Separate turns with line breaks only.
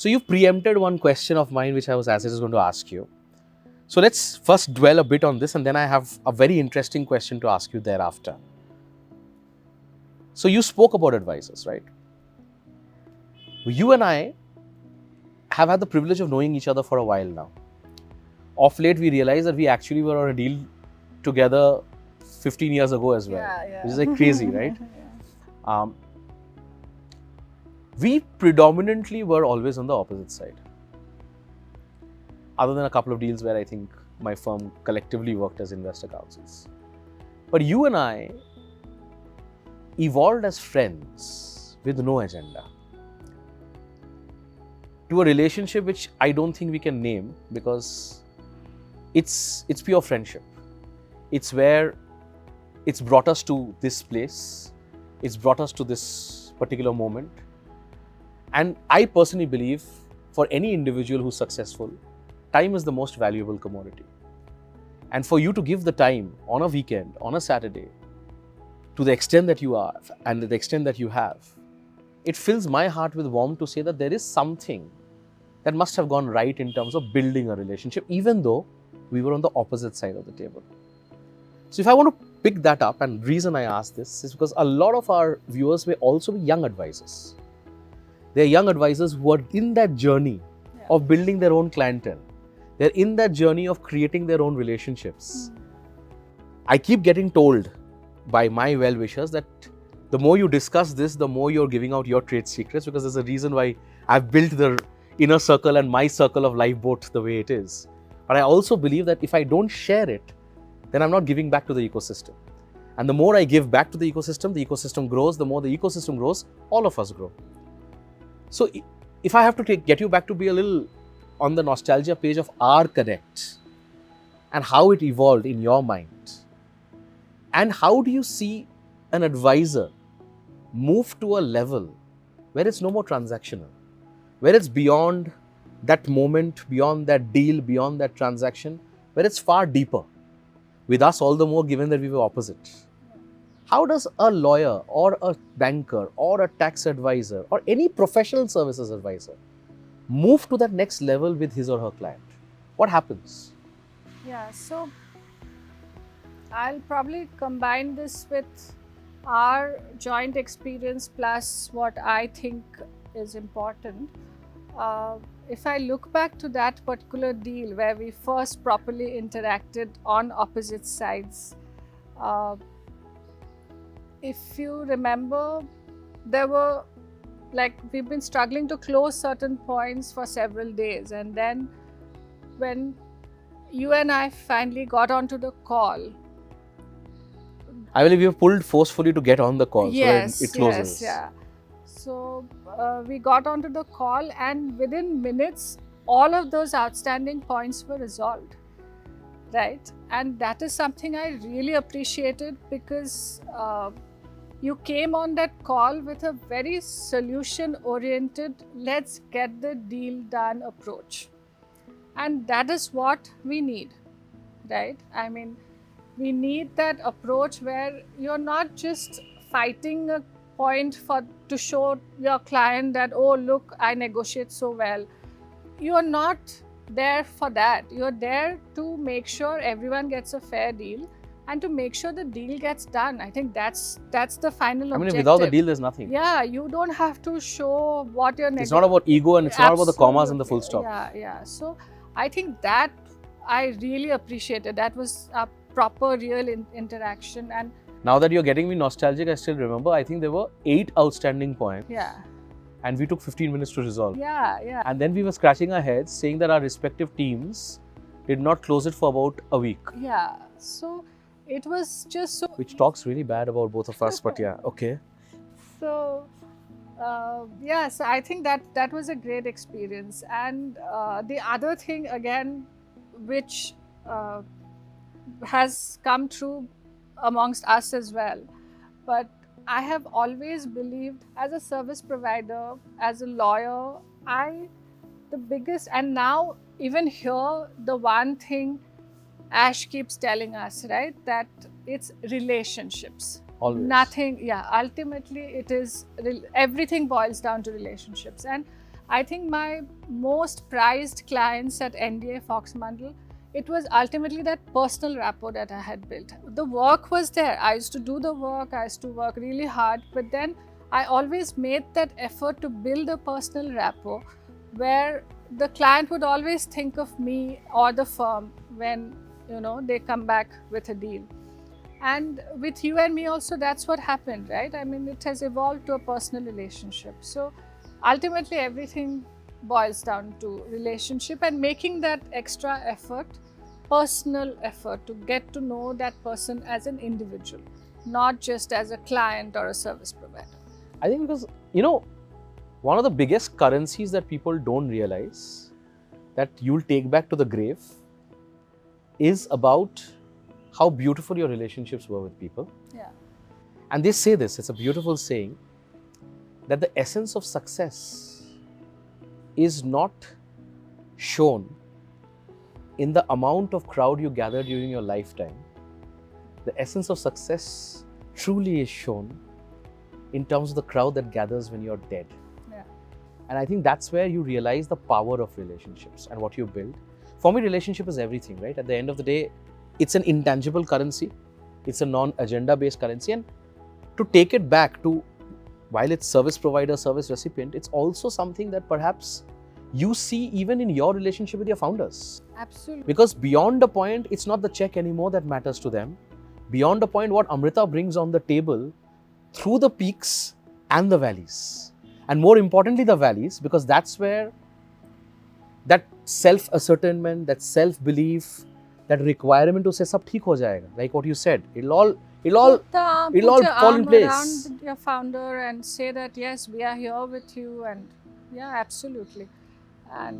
So you've preempted one question of mine, which I was as it is going to ask you. So let's first dwell a bit on this, and then I have a very interesting question to ask you thereafter. So you spoke about advisors, right? You and I have had the privilege of knowing each other for a while now. Of late, we realized that we actually were on a deal together 15 years ago as well, which is like crazy, right? We predominantly were always on the opposite side. Other than a couple of deals where I think my firm collectively worked as investor counsels. But you and I evolved as friends with no agenda to a relationship which I don't think we can name because it's pure friendship. It's where it's brought us to this place. It's brought us to this particular moment. And I personally believe for any individual who's successful, time is the most valuable commodity. And for you to give the time on a weekend, on a Saturday, to the extent that you are and the extent that you have, it fills my heart with warmth to say that there is something that must have gone right in terms of building a relationship, even though we were on the opposite side of the table. So if I want to pick that up, and the reason I ask this is because a lot of our viewers may also be young advisors. They're young advisors who are in that journey of building their own clientele. They're in that journey of creating their own relationships. I keep getting told by my well-wishers that the more you discuss this, the more you're giving out your trade secrets, because there's a reason why I've built the inner circle and my circle of Lifeboat the way it is. But I also believe that if I don't share it, then I'm not giving back to the ecosystem. And the more I give back to the ecosystem grows. The more the ecosystem grows, all of us grow. So if I have to get you back to be a little on the nostalgia page of our connect and how it evolved in your mind, and how do you see an advisor move to a level where it's no more transactional, where it's beyond that moment, beyond that deal, beyond that transaction, where it's far deeper, with us all the more given that we were opposite. How does a lawyer or a banker or a tax advisor or any professional services advisor move to that next level with his or her client? What happens?
Yeah, so I'll probably combine this with our joint experience plus what I think is important. If I look back to that particular deal where we first properly interacted on opposite sides, if you remember, there were we've been struggling to close certain points for several days, and then when you and I finally got onto the call,
I believe you pulled forcefully to get on the call so that it closes.
Yes, yeah. So we got onto the call, and within minutes, all of those outstanding points were resolved, right? And that is something I really appreciated because you came on that call with a very solution-oriented, let's get the deal done approach. And that is what we need, right? I mean, we need that approach where you're not just fighting a point to show your client that, oh, look, I negotiate so well. You're not there for that. You're there to make sure everyone gets a fair deal and to make sure the deal gets done. I think that's the final objective.
I mean, without the deal, there's nothing.
Yeah, you don't have to show what you're negotiating.
It's not about ego and it's not about the commas and the full stop.
Yeah. So I think that I really appreciated. That was a proper, real interaction. And
now that you're getting me nostalgic, I still remember, I think there were 8 outstanding points.
Yeah.
And we took 15 minutes to resolve.
Yeah.
And then we were scratching our heads saying that our respective teams did not close it for about a week.
Yeah. So it was just so...
Which talks really bad about both of us, but yeah, okay.
So, so I think that was a great experience. And the other thing, again, which has come true amongst us as well, but I have always believed as a service provider, as a lawyer, the biggest, and now even here, the one thing Ash keeps telling us, right, that it's relationships.
Always.
Nothing, ultimately it is, everything boils down to relationships. And I think my most prized clients at NDA Foxmandel, it was ultimately that personal rapport that I had built. The work was there. I used to do the work, I used to work really hard, but then I always made that effort to build a personal rapport where the client would always think of me or the firm when, you know, they come back with a deal. And with you and me also, that's what happened, right? I mean, it has evolved to a personal relationship. So ultimately, everything boils down to relationship and making that extra effort, personal effort, to get to know that person as an individual, not just as a client or a service provider.
I think because, you know, one of the biggest currencies that people don't realize that you'll take back to the grave is about how beautiful your relationships were with people.
Yeah.
And they say this, it's a beautiful saying, that the essence of success is not shown in the amount of crowd you gather during your lifetime. The essence of success truly is shown in terms of the crowd that gathers when you're dead.
Yeah.
And I think that's where you realize the power of relationships and what you build. For me, relationship is everything, right? At the end of the day, it's an intangible currency. It's a non-agenda based currency. And to take it back to, while it's service provider, service recipient, it's also something that perhaps you see even in your relationship with your founders.
Absolutely.
Because beyond a point, it's not the check anymore that matters to them. Beyond a point, what Amrita brings on the table through the peaks and the valleys. And more importantly, the valleys, because that's where that self-ascertainment, that self-belief, that requirement to say, "Sab theek ho jayega," like what you said, it'll all fall in place.
Around your founder and say that, yes, we are here with you, and yeah, absolutely. And